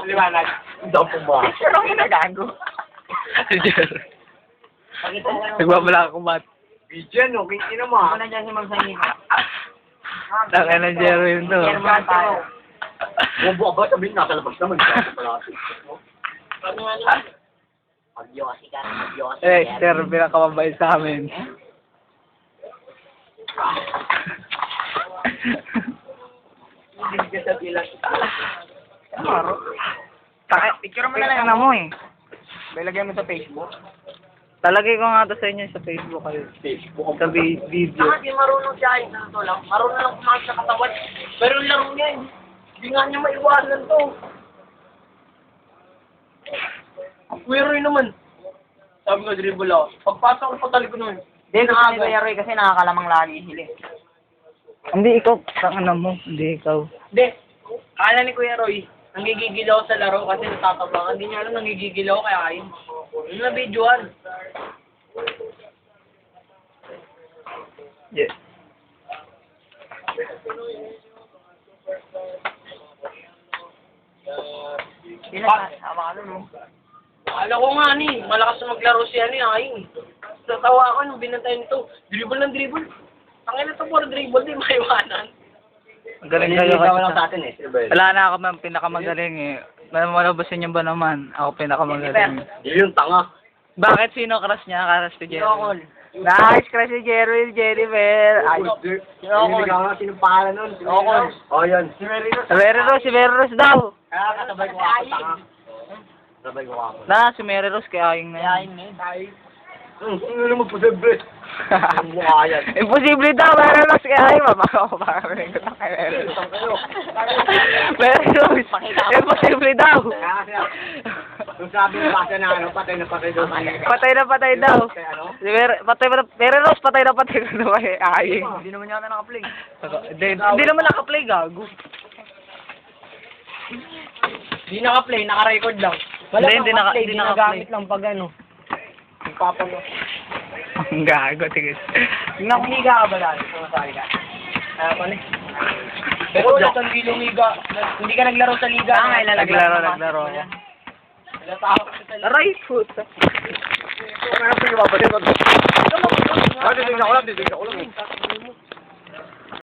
Liwanag. Hindi ako pumasok. Pero ako nagago. Si Jer. Nagbabalak ako mat. Bidyan, no? Kiki naman. Ako na dyan si Ma'am Sayin. Tangin ng Jero yun to. Chairman tayo. Bubo ba? Sabihin nasa labas naman. Magyosi ka na, magyosi. Eh, sir, pinakamabait sa amin. Hindi ka sa bilang. Picture mo na lang yung mo eh. Ilagay mo sa Facebook. Talagay ko nga to sa inyo sa Facebook kayo. Facebook. Sa video. Hindi marunong siya eh. Ganito lang. Marunong lang kumakas sa katawan. Pero yung laro niya eh. Hindi nga niya maiwanan to. Kuya Roy naman. Sabi ko, dribble ako. Pagpasok ko, patalik ko naman. Hindi, nakakagawa Kuya Roy kasi nakakalamang lagi hili. Hindi ikaw, tangina mo. Hindi ikaw. Hindi. Akala ni Kuya Roy, nanggigigil ako sa laro kasi natatabangan. Hindi niya alam nanggigigil ako kaya ayun. Yung na-videoan. Yeah. Hawakan mo. Akala ko nga ni, malakas na maglaro siya ni Aying. Natawa ako nung binantay nito. Dribble ng dribble. Ang ina to for dribble, di maiwanan. Magaling kayo Hindi lang kasi. sa atin eh. Sino ba yun? Wala na ako man pinakamagaling eh. Malabasin niyo ba naman? Ako pinakamagaling. Yun yung tanga. Bakit sino crush niya? Crush si Jerry. Yokol. Nice crush si Jerry, Jennifer. Ay, Hindi ka nga sinong pangalan nun. Yokol. Oh, yun. si Mary Rose, si Mary Rose daw. Kaya kasabay ko ako tanga. Kasabay ko ako. Na, si Mary Rose kaya aying na Kaya yan. yun eh. Ano naman posible? Mukha yan. Imposible daw, Mary Rose kaya aying. Mapakakaparin ko na kay Mary Rose. Mary Rose, imposible daw. Kaya kasi, nung sabi yung basa na ano, patay na patay doon. Patay na patay daw. Kaya ano? Si Mary Rose, patay na patay na kay aying. Hindi naman yata naka-play. Hindi naman naka-play, gago. Hindi naka-play, naka-record lang. Hindi naka-play. Ginagamit lang pag ano. Nagpapalo. Ang gago, tigil. Nakumiga ka ba dahil? Sumasali ka? Ano eh? Pero wala kang di lumiga. Hindi ka naglaro sa liga. Naglaro ako. Aray, puta. Ano yung mabalik mo? Titignan ko lang.